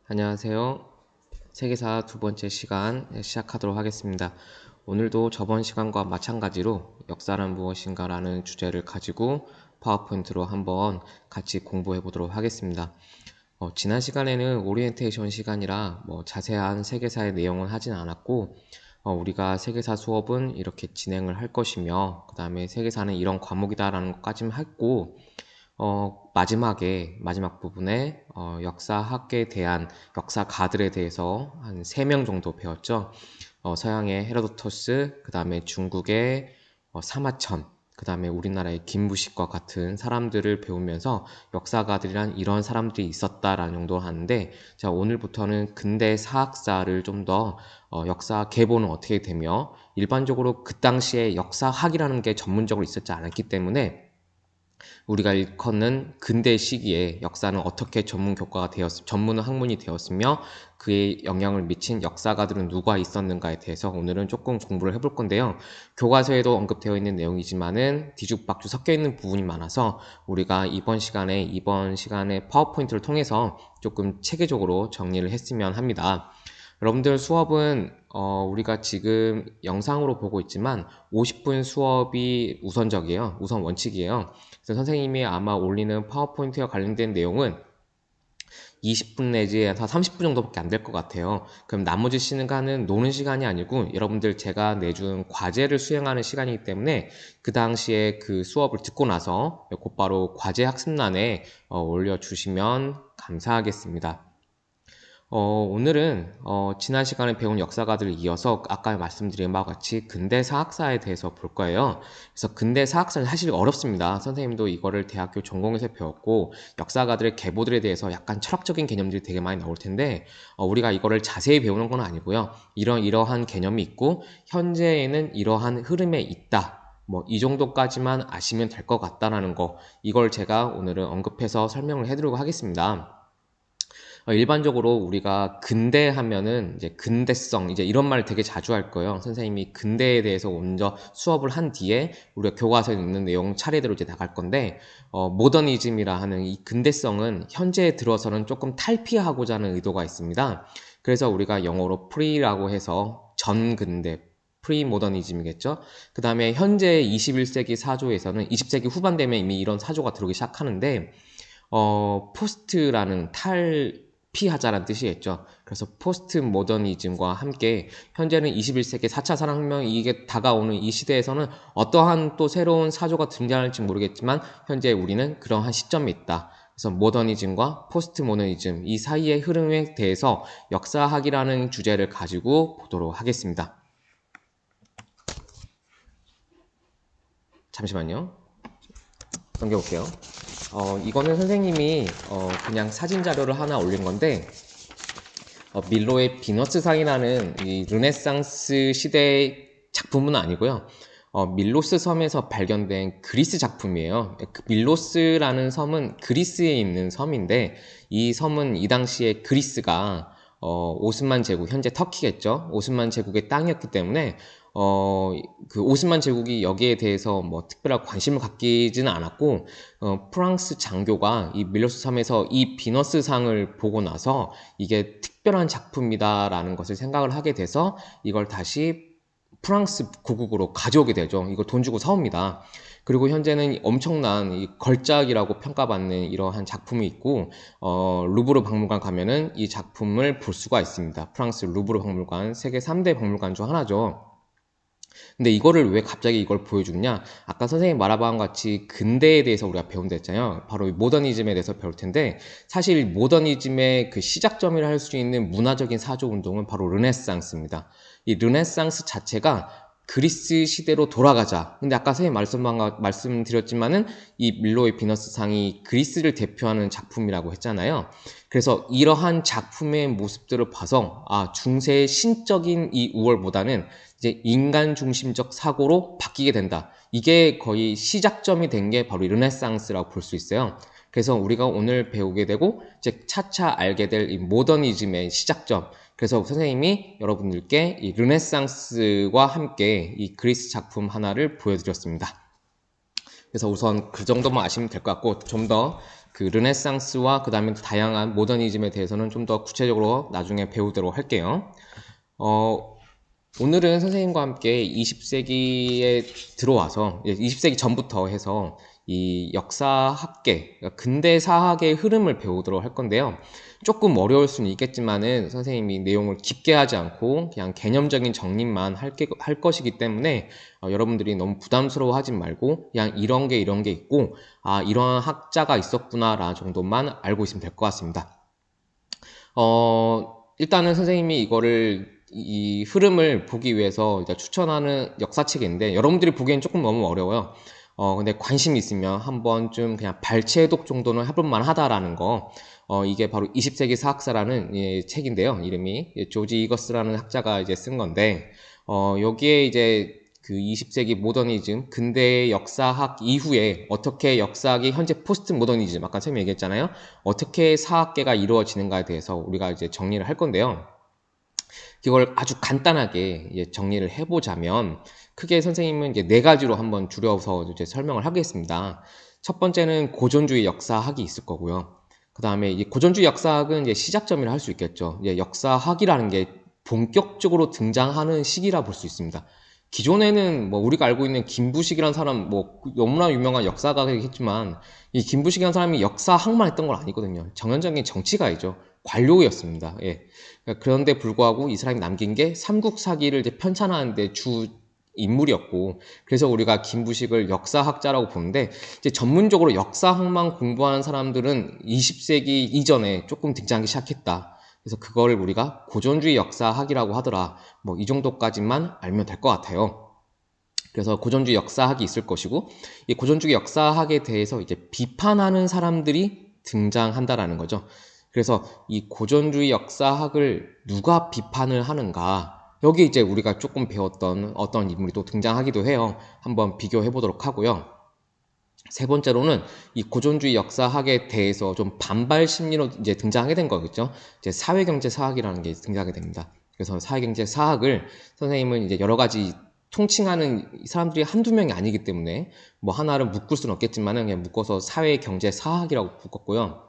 안녕하세요. 세계사 두 번째 시간 시작하도록 하겠습니다. 오늘도 저번 시간과 마찬가지로 역사란 무엇인가 라는 주제를 가지고 파워포인트로 한번 같이 공부해 보도록 하겠습니다. 지난 시간에는 오리엔테이션 시간이라 자세한 세계사의 내용은 하진 않았고 우리가 세계사 수업은 이렇게 진행을 할 것이며 그 다음에 세계사는 이런 과목이다 라는 것까지만 했고 마지막 부분에 역사학에 대한 역사가들에 대해서 한 3명 정도 배웠죠. 서양의 헤로도토스, 그 다음에 중국의 사마천, 그 다음에 우리나라의 김부식과 같은 사람들을 배우면서 역사가들이란 이런 사람들이 있었다라는 정도로 하는데, 자, 오늘부터는 근대 사학사를 좀 더 역사 계보는 어떻게 되며 일반적으로 그 당시에 역사학이라는 게 전문적으로 있었지 않았기 때문에 우리가 일컫는 근대 시기에 역사는 어떻게 전문 학문이 되었으며 그에 영향을 미친 역사가들은 누가 있었는가에 대해서 오늘은 조금 공부를 해볼 건데요. 교과서에도 언급되어 있는 내용이지만은 뒤죽박죽 섞여 있는 부분이 많아서 우리가 이번 시간에 파워포인트를 통해서 조금 체계적으로 정리를 했으면 합니다. 여러분들 수업은 우리가 지금 영상으로 보고 있지만 50분 수업이 우선 원칙이에요. 그래서 선생님이 아마 올리는 파워포인트와 관련된 내용은 20분 내지 30분 정도밖에 안 될 것 같아요. 그럼 나머지 시간은 노는 시간이 아니고 여러분들 제가 내준 과제를 수행하는 시간이기 때문에 그 당시에 그 수업을 듣고 나서 곧바로 과제 학습란에 올려주시면 감사하겠습니다. 오늘은 지난 시간에 배운 역사가들을 이어서 아까 말씀드린 바와 같이 근대사학사에 대해서 볼 거예요. 그래서 근대사학사는 사실 어렵습니다. 선생님도 이거를 대학교 전공에서 배웠고 역사가들의 계보들에 대해서 약간 철학적인 개념들이 되게 많이 나올 텐데 우리가 이거를 자세히 배우는 건 아니고요. 이러한 개념이 있고 현재에는 이러한 흐름에 있다. 이 정도까지만 아시면 될 것 같다라는 거, 이걸 제가 오늘은 언급해서 설명을 해드리려고 하겠습니다. 일반적으로 우리가 근대 하면은 이제 근대성 이제 이런 말 되게 자주 할 거예요. 선생님이 근대에 대해서 먼저 수업을 한 뒤에 우리가 교과서에 있는 내용 차례대로 이제 나갈 건데 모더니즘이라 하는 이 근대성은 현재에 들어서는 조금 탈피하고자 하는 의도가 있습니다. 그래서 우리가 영어로 pre라고 해서 전근대 프리모더니즘이겠죠. 그 다음에 현재 21세기 사조에서는 20세기 후반 되면 이미 이런 사조가 들어오기 시작하는데 포스트라는 탈피하자라는 뜻이겠죠. 그래서 포스트 모더니즘과 함께 현재는 21세기 4차 산업혁명이 이게 다가오는 이 시대에서는 어떠한 또 새로운 사조가 등장할지 모르겠지만 현재 우리는 그러한 시점에 있다. 그래서 모더니즘과 포스트 모더니즘 이 사이의 흐름에 대해서 역사학이라는 주제를 가지고 보도록 하겠습니다. 잠시만요. 넘겨볼게요. 이거는 선생님이 그냥 사진 자료를 하나 올린 건데 밀로의 비너스상이라는 이 르네상스 시대의 작품은 아니고요. 밀로스 섬에서 발견된 그리스 작품이에요. 그 밀로스라는 섬은 그리스에 있는 섬인데 이 섬은 이 당시에 그리스가 오스만 제국, 현재 터키겠죠. 오스만 제국의 땅이었기 때문에 그 오스만 제국이 여기에 대해서 특별한 관심을 갖기지는 않았고 프랑스 장교가 이 밀로스 섬에서 이 비너스상을 보고 나서 이게 특별한 작품이다라는 것을 생각을 하게 돼서 이걸 다시 프랑스 고국으로 가져오게 되죠. 이걸 돈 주고 사옵니다. 그리고 현재는 엄청난 이 걸작이라고 평가받는 이러한 작품이 있고 루브르 박물관 가면은 이 작품을 볼 수가 있습니다. 프랑스 루브르 박물관 세계 3대 박물관 중 하나죠. 근데 이거를 왜 갑자기 이걸 보여주냐? 아까 선생님 말한 것 같이 근대에 대해서 우리가 배운다 했잖아요. 바로 모더니즘에 대해서 배울 텐데 사실 모더니즘의 그 시작점이라 할 수 있는 문화적인 사조 운동은 바로 르네상스입니다. 이 르네상스 자체가 그리스 시대로 돌아가자. 근데 아까 선생님 말씀드렸지만은 이 밀로의 비너스상이 그리스를 대표하는 작품이라고 했잖아요. 그래서 이러한 작품의 모습들을 봐서 중세의 신적인 이 우월보다는 이제 인간 중심적 사고로 바뀌게 된다. 이게 거의 시작점이 된 게 바로 이 르네상스라고 볼 수 있어요. 그래서 우리가 오늘 배우게 되고 이제 차차 알게 될 이 모더니즘의 시작점. 그래서 선생님이 여러분들께 이 르네상스와 함께 이 그리스 작품 하나를 보여드렸습니다. 그래서 우선 그 정도만 아시면 될 것 같고 좀 더 그 르네상스와 그 다음에 다양한 모더니즘에 대해서는 좀 더 구체적으로 나중에 배우도록 할게요. 오늘은 선생님과 함께 20세기에 들어와서 20세기 전부터 해서 이 역사학계, 그러니까 근대사학의 흐름을 배우도록 할 건데요. 조금 어려울 수는 있겠지만은 선생님이 내용을 깊게 하지 않고 그냥 개념적인 정리만 할 것이기 때문에 여러분들이 너무 부담스러워하지 말고 그냥 이런 게 있고 이런 학자가 있었구나 라는 정도만 알고 있으면 될 것 같습니다. 일단은 선생님이 이 흐름을 보기 위해서 추천하는 역사책인데 여러분들이 보기엔 조금 너무 어려워요. 근데 관심 있으면 한번 좀 그냥 발췌독 정도는 해볼 만하다라는 거. 이게 바로 20세기 사학사라는 책인데요. 이름이 조지 이거스라는 학자가 이제 쓴 건데 여기에 이제 그 20세기 모더니즘, 근대 역사학 이후에 어떻게 역사학이 현재 포스트 모더니즘, 아까 처음에 얘기했잖아요. 어떻게 사학계가 이루어지는가에 대해서 우리가 이제 정리를 할 건데요. 이걸 아주 간단하게 정리를 해보자면 크게 선생님은 이제 네 가지로 한번 줄여서 이제 설명을 하겠습니다. 첫 번째는 고전주의 역사학이 있을 거고요. 그 다음에 이 고전주의 역사학은 이제 시작점이라 할 수 있겠죠. 이제 역사학이라는 게 본격적으로 등장하는 시기라 볼 수 있습니다. 기존에는 뭐 우리가 알고 있는 김부식이라는 사람 뭐 너무나 유명한 역사가겠지만 이 김부식이라는 사람이 역사학만 했던 건 아니거든요. 정연적인 정치가이죠. 관료였습니다. 예. 그런데 불구하고 이 사람이 남긴 게 삼국사기를 이제 편찬하는데 주 인물이었고, 그래서 우리가 김부식을 역사학자라고 보는데, 이제 전문적으로 역사학만 공부하는 사람들은 20세기 이전에 조금 등장하기 시작했다. 그래서 그거를 우리가 고전주의 역사학이라고 하더라. 뭐 이 정도까지만 알면 될 것 같아요. 그래서 고전주의 역사학이 있을 것이고, 이 고전주의 역사학에 대해서 이제 비판하는 사람들이 등장한다라는 거죠. 그래서 이 고전주의 역사학을 누가 비판을 하는가? 여기 이제 우리가 조금 배웠던 어떤 인물이 또 등장하기도 해요. 한번 비교해 보도록 하고요. 세 번째로는 이 고전주의 역사학에 대해서 좀 반발 심리로 이제 등장하게 된 거겠죠. 이제 사회경제사학이라는 게 등장하게 됩니다. 그래서 사회경제사학을 선생님은 이제 여러 가지 통칭하는 사람들이 한두 명이 아니기 때문에 뭐 하나를 묶을 수는 없겠지만은 그냥 묶어서 사회경제사학이라고 묶었고요.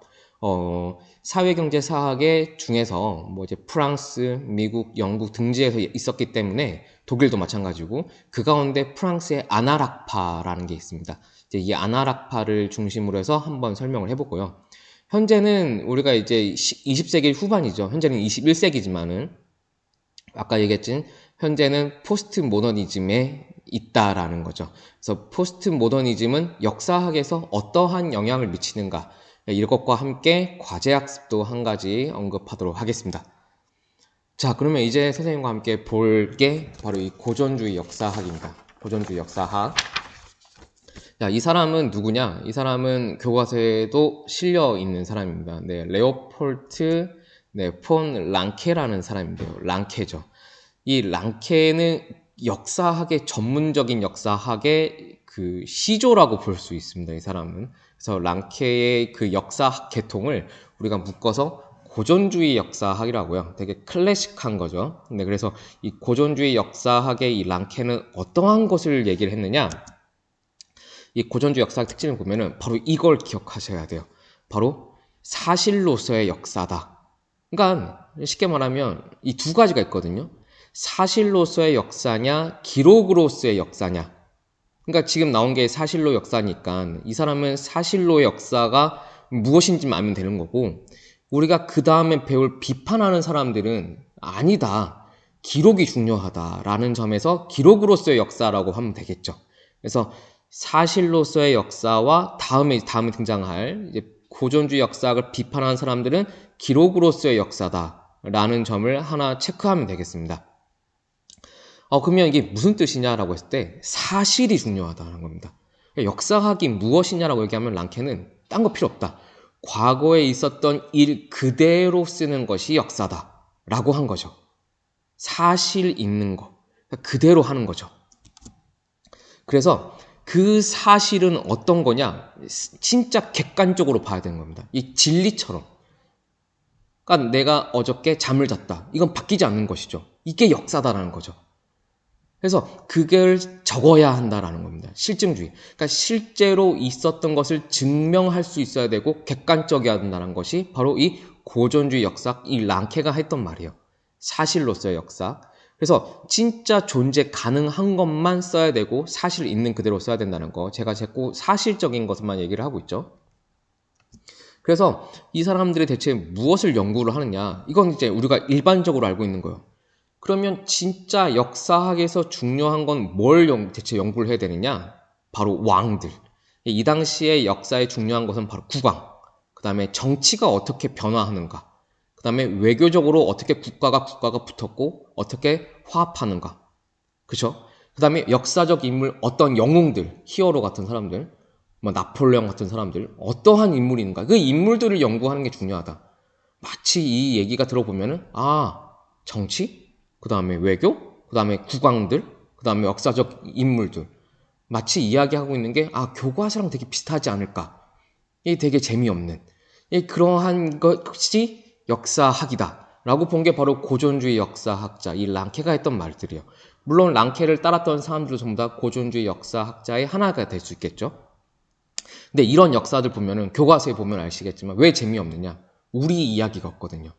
사회경제사학의 중에서 뭐 이제 프랑스, 미국, 영국 등지에서 있었기 때문에 독일도 마찬가지고 그 가운데 프랑스의 아나락파라는 게 있습니다. 이제 이 아나락파를 중심으로 해서 한번 설명을 해보고요. 현재는 우리가 이제 20세기 후반이죠. 현재는 21세기지만은 아까 얘기했진 현재는 포스트 모더니즘에 있다라는 거죠. 그래서 포스트 모더니즘은 역사학에서 어떠한 영향을 미치는가 이것과 함께 과제학습도 한 가지 언급하도록 하겠습니다. 자, 그러면 이제 선생님과 함께 볼 게 바로 이 고전주의 역사학입니다. 고전주의 역사학. 자, 이 사람은 누구냐? 이 사람은 교과서에도 실려 있는 사람입니다. 네, 레오폴트 폰 랑케라는 사람인데요. 랑케죠. 이 랑케는 역사학의 전문적인 역사학의 그 시조라고 볼 수 있습니다. 이 사람은. 그래서 랑케의 그 역사학 계통을 우리가 묶어서 고전주의 역사학이라고요. 되게 클래식한 거죠. 네, 그래서 이 고전주의 역사학의 이 랑케는 어떠한 것을 얘기를 했느냐? 이 고전주의 역사학 특징을 보면은 바로 이걸 기억하셔야 돼요. 바로 사실로서의 역사다. 그러니까 쉽게 말하면 이 두 가지가 있거든요. 사실로서의 역사냐, 기록으로서의 역사냐. 그러니까 지금 나온 게 사실로 역사니까 이 사람은 사실로의 역사가 무엇인지만 알면 되는 거고 우리가 그 다음에 배울 비판하는 사람들은 아니다. 기록이 중요하다라는 점에서 기록으로서의 역사라고 하면 되겠죠. 그래서 사실로서의 역사와 다음에 등장할 이제 고전주의 역사학을 비판하는 사람들은 기록으로서의 역사다라는 점을 하나 체크하면 되겠습니다. 그러면 이게 무슨 뜻이냐라고 했을 때 사실이 중요하다는 겁니다. 역사학이 무엇이냐라고 얘기하면 랑케는 딴 거 필요 없다. 과거에 있었던 일 그대로 쓰는 것이 역사다라고 한 거죠. 사실 있는 거 그대로 하는 거죠. 그래서 그 사실은 어떤 거냐? 진짜 객관적으로 봐야 되는 겁니다. 이 진리처럼. 그러니까 내가 어저께 잠을 잤다. 이건 바뀌지 않는 것이죠. 이게 역사다라는 거죠. 그래서 그걸 적어야 한다라는 겁니다. 실증주의. 그러니까 실제로 있었던 것을 증명할 수 있어야 되고 객관적이어야 된다는 것이 바로 이 고전주의 역사, 이 랑케가 했던 말이에요. 사실로서의 역사. 그래서 진짜 존재 가능한 것만 써야 되고 사실 있는 그대로 써야 된다는 거. 제가 자꾸 사실적인 것만 얘기를 하고 있죠. 그래서 이 사람들이 대체 무엇을 연구를 하느냐. 이건 이제 우리가 일반적으로 알고 있는 거예요. 그러면 진짜 역사학에서 중요한 건 뭘 대체 연구를 해야 되느냐? 바로 왕들. 이 당시의 역사에 중요한 것은 바로 국왕. 그 다음에 정치가 어떻게 변화하는가. 그 다음에 외교적으로 어떻게 국가가 붙었고 어떻게 화합하는가. 그죠? 그 다음에 역사적 인물 어떤 영웅들, 히어로 같은 사람들, 뭐 나폴레옹 같은 사람들, 어떠한 인물인가. 그 인물들을 연구하는 게 중요하다. 마치 이 얘기가 들어보면은 정치? 그 다음에 외교, 그 다음에 국왕들, 그 다음에 역사적 인물들. 마치 이야기하고 있는 게, 교과서랑 되게 비슷하지 않을까. 이게 되게 재미없는. 그러한 것이 역사학이다. 라고 본 게 바로 고전주의 역사학자, 이 랑케가 했던 말들이에요. 물론 랑케를 따랐던 사람들도 전부 다 고전주의 역사학자의 하나가 될 수 있겠죠. 근데 이런 역사들 보면은, 교과서에 보면 아시겠지만, 왜 재미없느냐? 우리 이야기가 없거든요.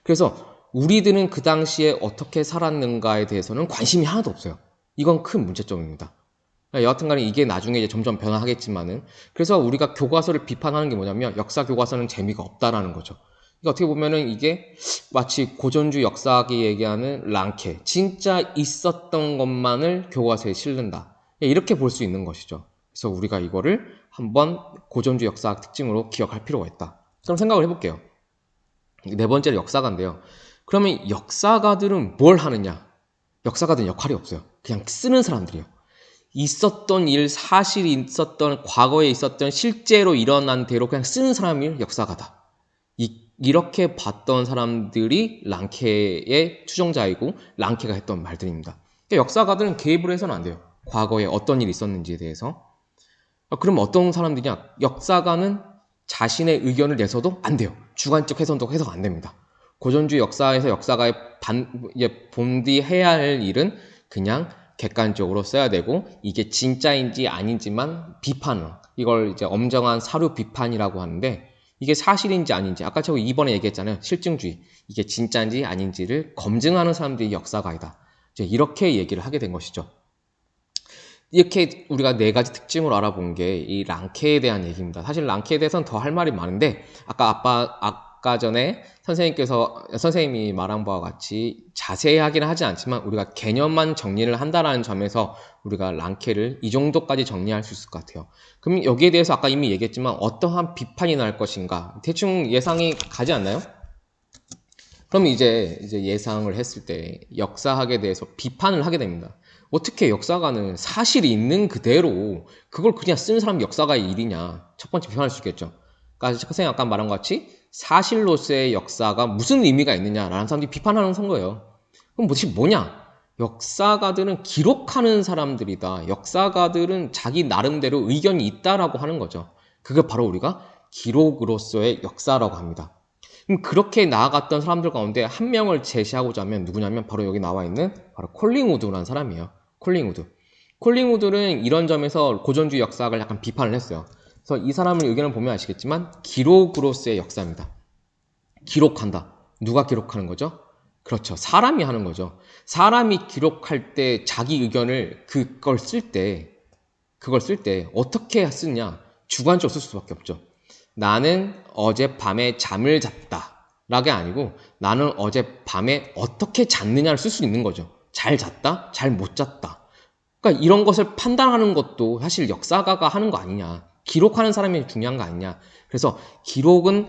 그래서 우리들은 그 당시에 어떻게 살았는가에 대해서는 관심이 하나도 없어요. 이건 큰 문제점입니다. 여하튼간에 이게 나중에 이제 점점 변화하겠지만은, 그래서 우리가 교과서를 비판하는 게 뭐냐면 역사 교과서는 재미가 없다라는 거죠. 그러니까 어떻게 보면은 이게 마치 고전주의 역사학이 얘기하는 랑케, 진짜 있었던 것만을 교과서에 실른다. 이렇게 볼 수 있는 것이죠. 그래서 우리가 이거를 한번 고전주의 역사학 특징으로 기억할 필요가 있다. 그럼 생각을 해볼게요. 네 번째로 역사가인데요. 그러면 역사가들은 뭘 하느냐? 역사가들은 역할이 없어요. 그냥 쓰는 사람들이에요. 있었던 일, 사실이 있었던, 과거에 있었던, 실제로 일어난 대로 그냥 쓰는 사람이 역사가다. 이렇게 봤던 사람들이 랑케의 추종자이고 랑케가 했던 말들입니다. 그러니까 역사가들은 개입을 해서는 안 돼요. 과거에 어떤 일이 있었는지에 대해서. 그럼 어떤 사람들이냐? 역사가는 자신의 의견을 내서도 안 돼요. 주관적 해석도 해석 안 됩니다. 고전주의 역사에서 역사가의 본디해야 할 일은 그냥 객관적으로 써야 되고, 이게 진짜인지 아닌지만 비판을, 이걸 이제 엄정한 사료 비판이라고 하는데, 이게 사실인지 아닌지, 아까 제가 이번에 얘기했잖아요. 실증주의. 이게 진짜인지 아닌지를 검증하는 사람들이 역사가이다. 이제 이렇게 얘기를 하게 된 것이죠. 이렇게 우리가 네 가지 특징을 알아본 게 이 랑케에 대한 얘기입니다. 사실 랑케에 대해서는 더 할 말이 많은데, 아까 전에 선생님이 말한 바와 같이 자세히 하기는 하지 않지만 우리가 개념만 정리를 한다라는 점에서 우리가 랑케를 이 정도까지 정리할 수 있을 것 같아요. 그럼 여기에 대해서 아까 이미 얘기했지만 어떠한 비판이 날 것인가 대충 예상이 가지 않나요? 그럼 이제 예상을 했을 때 역사학에 대해서 비판을 하게 됩니다. 어떻게 역사가는 사실이 있는 그대로 그걸 그냥 쓰는 사람이 역사가의 일이냐. 첫 번째 비판할 수 있겠죠. 그러니까 선생님 아까 말한 것 같이 사실로서의 역사가 무슨 의미가 있느냐라는 사람들이 비판하는 거예요. 그럼 도대체 뭐냐? 역사가들은 기록하는 사람들이다. 역사가들은 자기 나름대로 의견이 있다라고 하는 거죠. 그게 바로 우리가 기록으로서의 역사라고 합니다. 그럼 그렇게 나아갔던 사람들 가운데 한 명을 제시하고자 하면 누구냐면 바로 여기 나와 있는 바로 콜링우드라는 사람이에요. 콜링우드는 이런 점에서 고전주의 역사학을 약간 비판을 했어요. 그래서 이 사람의 의견을 보면 아시겠지만 기록으로서의 역사입니다. 기록한다. 누가 기록하는 거죠? 그렇죠. 사람이 하는 거죠. 사람이 기록할 때 자기 의견을 그걸 쓸 때 어떻게 쓰냐? 주관적으로 쓸 수밖에 없죠. 나는 어젯밤에 잠을 잤다. 라게 아니고 나는 어젯밤에 어떻게 잤느냐를 쓸 수 있는 거죠. 잘 잤다? 잘 못 잤다. 그러니까 이런 것을 판단하는 것도 사실 역사가가 하는 거 아니냐. 기록하는 사람이 중요한 거 아니냐. 그래서 기록은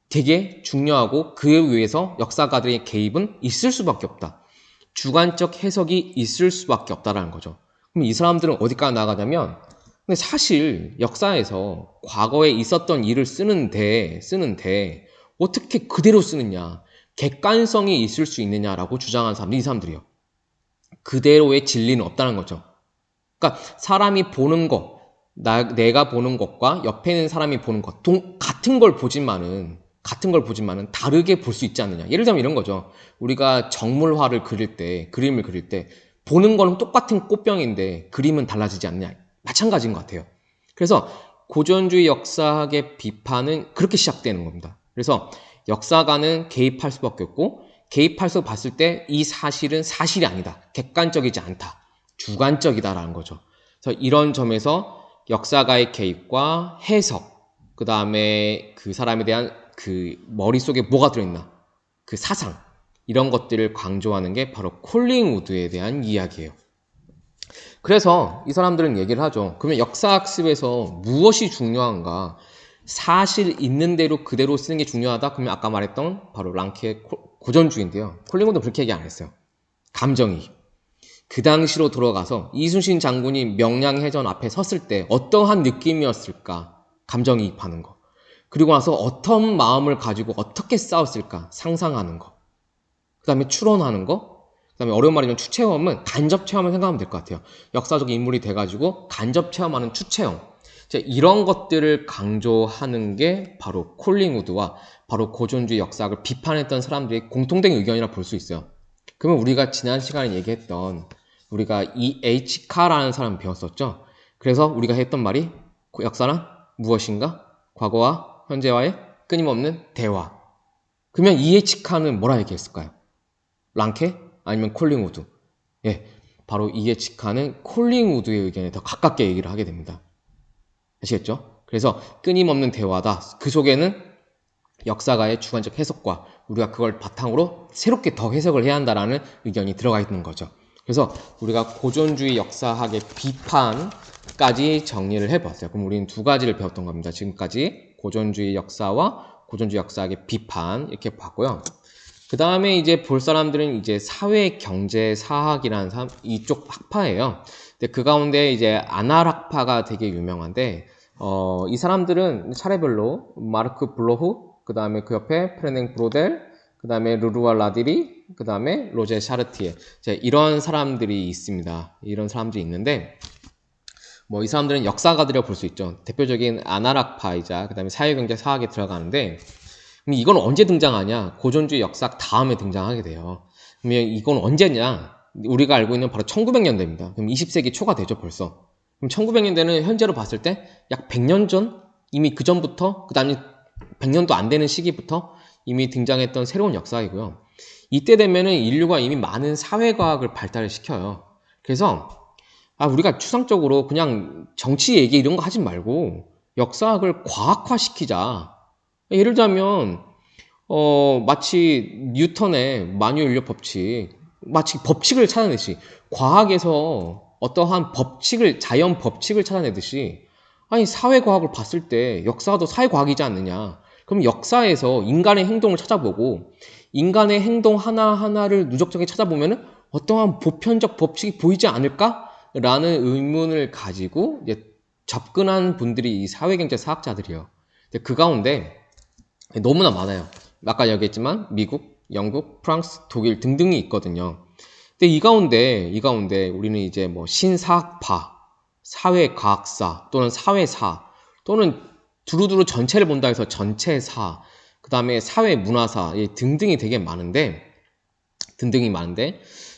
되게 중요하고 그에 의해서 역사가들의 개입은 있을 수밖에 없다. 주관적 해석이 있을 수밖에 없다라는 거죠. 그럼 이 사람들은 어디까지 나가냐면 근데 사실 역사에서 과거에 있었던 일을 쓰는데 어떻게 그대로 쓰느냐. 객관성이 있을 수 있느냐라고 주장하는 사람들이 이 사람들이요. 그대로의 진리는 없다는 거죠. 그러니까 사람이 보는 것, 내가 보는 것과 옆에 있는 사람이 보는 것, 같은 걸 보지만은 다르게 볼 수 있지 않느냐. 예를 들면 이런 거죠. 우리가 정물화를 그림을 그릴 때 보는 거는 똑같은 꽃병인데 그림은 달라지지 않냐. 마찬가지인 것 같아요. 그래서 고전주의 역사학의 비판은 그렇게 시작되는 겁니다. 그래서 역사가는 개입할 수밖에 없고 개입해서 봤을 때 이 사실은 사실이 아니다. 객관적이지 않다. 주관적이다라는 거죠. 그래서 이런 점에서 역사가의 개입과 해석, 그 다음에 그 사람에 대한 그 머릿속에 뭐가 들어있나, 그 사상, 이런 것들을 강조하는 게 바로 콜링우드에 대한 이야기예요. 그래서 이 사람들은 얘기를 하죠. 그러면 역사학습에서 무엇이 중요한가? 사실 있는 대로 그대로 쓰는 게 중요하다? 그러면 아까 말했던 바로 랑케의 고전주의인데요. 콜링우드는 그렇게 얘기 안 했어요. 감정이입. 그 당시로 돌아가서 이순신 장군이 명량해전 앞에 섰을 때 어떠한 느낌이었을까? 감정이입하는 거. 그리고 나서 어떤 마음을 가지고 어떻게 싸웠을까? 상상하는 거. 그 다음에 추론하는 거. 그 다음에 어려운 말이면 추체험은 간접 체험을 생각하면 될 것 같아요. 역사적 인물이 돼가지고 간접 체험하는 추체험. 이런 것들을 강조하는 게 바로 콜링우드와 바로 고전주의 역사학을 비판했던 사람들의 공통된 의견이라 볼 수 있어요. 그러면 우리가 지난 시간에 얘기했던 우리가 E.H. 카라는 사람을 배웠었죠. 그래서 우리가 했던 말이 역사는 무엇인가? 과거와 현재와의 끊임없는 대화. 그러면 E.H. 카는 뭐라 얘기했을까요? 랑케? 아니면 콜링우드? 예, 바로 E.H. 카는 콜링우드의 의견에 더 가깝게 얘기를 하게 됩니다. 아시겠죠? 그래서 끊임없는 대화다. 그 속에는 역사가의 주관적 해석과 우리가 그걸 바탕으로 새롭게 더 해석을 해야 한다라는 의견이 들어가 있는 거죠. 그래서 우리가 고전주의 역사학의 비판까지 정리를 해봤어요. 그럼 우리는 두 가지를 배웠던 겁니다. 지금까지 고전주의 역사와 고전주의 역사학의 비판 이렇게 봤고요. 그 다음에 이제 볼 사람들은 이제 사회경제사학이라는 이쪽 학파예요. 근데 그 가운데 이제 아날학파가 되게 유명한데, 이 사람들은 차례별로 마르크 블로후, 그 다음에 그 옆에 프레냉 브로델, 그 다음에 르루아 라디리, 그 다음에 로제 샤르티에, 이런 사람들이 있습니다. 이런 사람들이 있는데, 뭐 이 사람들은 역사가들이라고 볼 수 있죠. 대표적인 아날학파이자 그 다음에 사회경제사학에 들어가는데, 그럼 이건 언제 등장하냐? 고전주의 역사학 다음에 등장하게 돼요. 그러면 이건 언제냐? 우리가 알고 있는 바로 1900년대입니다. 그럼 20세기 초가 되죠, 벌써. 그럼 1900년대는 현재로 봤을 때 약 100년 전? 이미 그 전부터, 그 다음에 100년도 안 되는 시기부터 이미 등장했던 새로운 역사이고요. 이때 되면은 인류가 이미 많은 사회과학을 발달을 시켜요. 그래서, 우리가 추상적으로 그냥 정치 얘기 이런 거 하지 말고 역사학을 과학화시키자. 예를 들자면 마치 뉴턴의 만유인력 법칙, 마치 법칙을 찾아내듯이 과학에서 어떠한 법칙을, 자연 법칙을 찾아내듯이 아니 사회과학을 봤을 때 역사도 사회과학이지 않느냐. 그럼 역사에서 인간의 행동을 찾아보고 인간의 행동 하나하나를 누적적으로 찾아보면은 어떠한 보편적 법칙이 보이지 않을까라는 의문을 가지고 이제 접근한 분들이 이 사회경제 사학자들이에요. 그 가운데 너무나 많아요. 아까 얘기했지만 미국, 영국, 프랑스, 독일 등등이 있거든요. 근데 이 가운데 우리는 이제 뭐 신사학파, 사회과학사 또는 사회사 또는 두루두루 전체를 본다 해서 전체사, 그 다음에 사회문화사 등등이 되게 많은데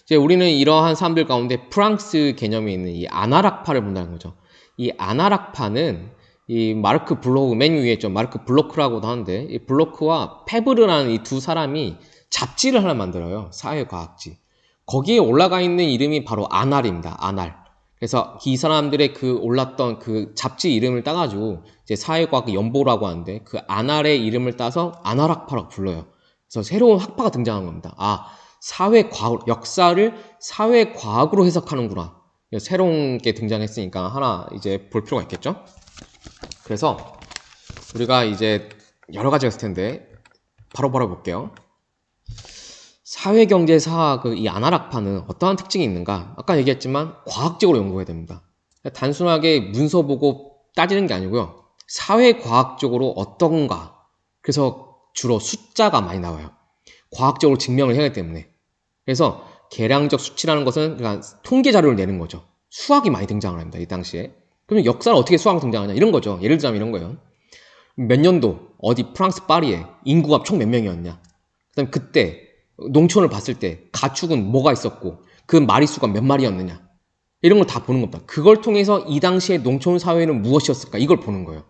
이제 우리는 이러한 사람들 가운데 프랑스 개념이 있는 이 아날학파를 본다는 거죠. 이 아날학파는 이 마르크 블로크, 맨 위에 있죠. 마르크 블로크라고도 하는데, 이 블로크와 페브르라는 이 두 사람이 잡지를 하나 만들어요. 사회과학지. 거기에 올라가 있는 이름이 바로 아날입니다. 아날. 그래서 이 사람들의 그 올랐던 그 잡지 이름을 따가지고 이제 사회과학 연보라고 하는데 그 아날의 이름을 따서 아날학파라고 불러요. 그래서 새로운 학파가 등장한 겁니다. 사회과학, 역사를 사회과학으로 해석하는구나. 새로운 게 등장했으니까 하나 이제 볼 필요가 있겠죠? 그래서 우리가 이제 여러 가지가 있을 텐데 바로 볼게요. 사회경제사학 이 아날학파는 어떠한 특징이 있는가? 아까 얘기했지만 과학적으로 연구해야 됩니다. 단순하게 문서 보고 따지는 게 아니고요. 사회과학적으로 어떤가? 그래서 주로 숫자가 많이 나와요. 과학적으로 증명을 해야 하기 때문에. 그래서 계량적 수치라는 것은 그냥 통계 자료를 내는 거죠. 수학이 많이 등장을 합니다. 이 당시에. 그러면 역사는 어떻게 수학으로 등장하냐? 이런 거죠. 예를 들자면 이런 거예요. 몇 년도 어디 프랑스 파리에 인구가 총 몇 명이었냐? 그다음 그때 농촌을 봤을 때 가축은 뭐가 있었고 그 마리수가 몇 마리였느냐. 이런 걸 다 보는 겁니다. 그걸 통해서 이 당시의 농촌 사회는 무엇이었을까? 이걸 보는 거예요.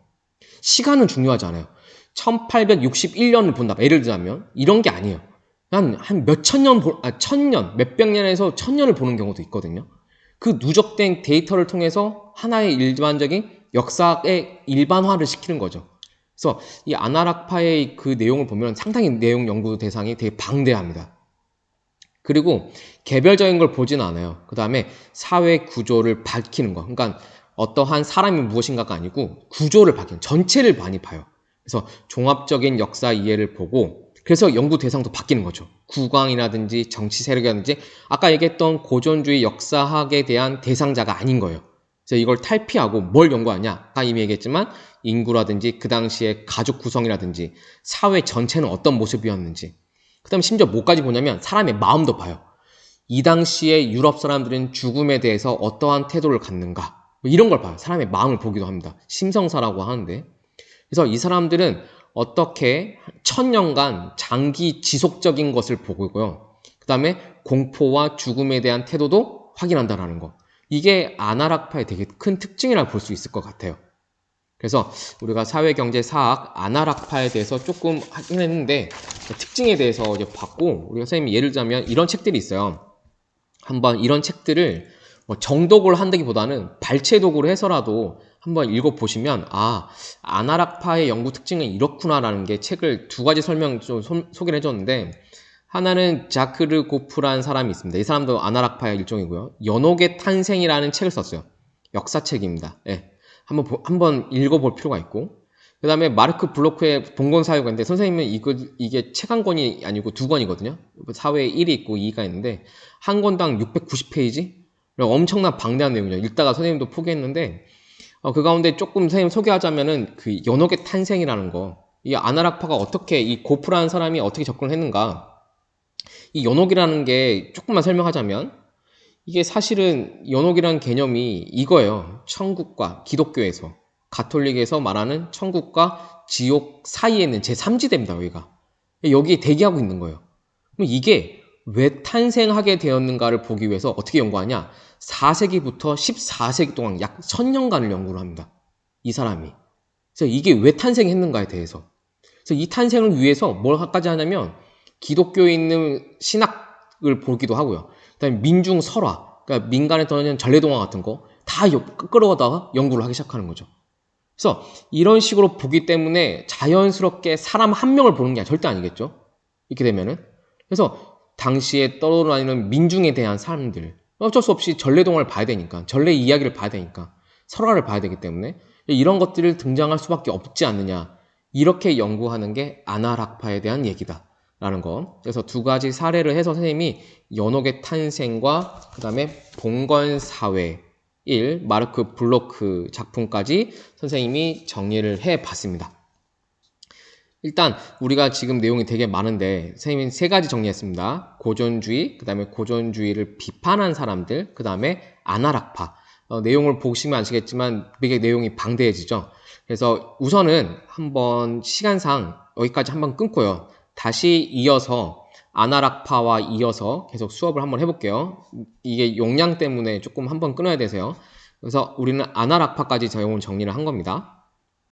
시간은 중요하지 않아요. 1861년을 본다. 예를 들자면 이런 게 아니에요. 한 몇천 년, 천년, 몇백 년에서 천년을 보는 경우도 있거든요. 그 누적된 데이터를 통해서 하나의 일반적인 역사의 일반화를 시키는 거죠. 그래서 이 아나락파의 그 내용을 보면 상당히 내용 연구 대상이 되게 방대합니다. 그리고 개별적인 걸 보진 않아요. 그 다음에 사회 구조를 밝히는 거. 그러니까 어떠한 사람이 무엇인가가 아니고 구조를 밝히는, 전체를 많이 봐요. 그래서 종합적인 역사 이해를 보고, 그래서 연구 대상도 바뀌는 거죠. 국왕이라든지 정치 세력이라든지 아까 얘기했던 고전주의 역사학에 대한 대상자가 아닌 거예요. 그래서 이걸 탈피하고 뭘 연구하냐? 아까 이미 얘기했지만 인구라든지 그 당시의 가족 구성이라든지 사회 전체는 어떤 모습이었는지, 그 다음에 심지어 뭐까지 보냐면 사람의 마음도 봐요. 이 당시에 유럽 사람들은 죽음에 대해서 어떠한 태도를 갖는가, 뭐 이런 걸 봐요. 사람의 마음을 보기도 합니다. 심성사라고 하는데, 그래서 이 사람들은 어떻게 1000년간 장기 지속적인 것을 보고요. 그 다음에 공포와 죽음에 대한 태도도 확인한다라는 거. 이게 아나락파의 되게 큰 특징이라고 볼 수 있을 것 같아요. 그래서 우리가 사회경제사학 아나락파에 대해서 조금 하긴 했는데 특징에 대해서 이제 봤고, 우리가 선생님이 예를 들자면 이런 책들이 있어요. 한번 이런 책들을 뭐 정독을 한다기보다는 발췌독으로 해서라도 한번 읽어보시면 아나락파의 연구 특징은 이렇구나라는 게, 책을 두 가지 설명 좀 소개를 해줬는데, 하나는 자크르 고프라는 사람이 있습니다. 이 사람도 아나락파의 일종이고요. 연옥의 탄생이라는 책을 썼어요. 역사책입니다. 예. 한번 읽어볼 필요가 있고, 그 다음에 마르크 블로크의 봉건사회관인데, 선생님은 이게 책 한 권이 아니고 두 권이거든요. 사회에 1이 있고 2가 있는데 한 권당 690페이지? 엄청난 방대한 내용이죠. 읽다가 선생님도 포기했는데, 그 가운데 조금 선생님 소개하자면은 그 연옥의 탄생이라는 거, 이 아나락파가 어떻게, 이 고프라는 사람이 어떻게 접근을 했는가, 이 연옥이라는 게 조금만 설명하자면, 이게 사실은 연옥이라는 개념이 이거예요. 천국과 기독교에서, 가톨릭에서 말하는 천국과 지옥 사이에 있는 제3지대입니다. 여기에 대기하고 있는 거예요. 그럼 이게 왜 탄생하게 되었는가를 보기 위해서 어떻게 연구하냐? 4세기부터 14세기 동안 약 1000년간을 연구를 합니다. 이 사람이. 그래서 이게 왜 탄생했는가에 대해서. 그래서 이 탄생을 위해서 뭘까지 하냐면 기독교에 있는 신학을 보기도 하고요. 그다음에 민중 설화, 그러니까 민간에 떠는 전래동화 같은 거 다 끌어다가 연구를 하기 시작하는 거죠. 그래서 이런 식으로 보기 때문에 자연스럽게 사람 한 명을 보는 게 절대 아니겠죠. 이렇게 되면은. 그래서 당시에 떠돌아다니는 민중에 대한 사람들, 어쩔 수 없이 전래동화를 봐야 되니까, 전래 이야기를 봐야 되니까, 설화를 봐야 되기 때문에 이런 것들을 등장할 수밖에 없지 않느냐, 이렇게 연구하는 게 아나락파에 대한 얘기다 라는 거. 그래서 두 가지 사례를 해서 선생님이 연옥의 탄생과 그 다음에 봉건사회 1, 마르크 블로크 작품까지 선생님이 정리를 해봤습니다. 일단 우리가 지금 내용이 되게 많은데 선생님이 세 가지 정리했습니다. 고전주의, 그 다음에 고전주의를 비판한 사람들, 그 다음에 아나락파. 내용을 보시면 아시겠지만 되게 내용이 방대해지죠. 그래서 우선은 한번 시간상 여기까지 한번 끊고요. 다시 이어서 아나락파와 이어서 계속 수업을 한번 해볼게요. 이게 용량 때문에 조금 한번 끊어야 되세요. 그래서 우리는 아나락파까지 내용을 정리를 한 겁니다.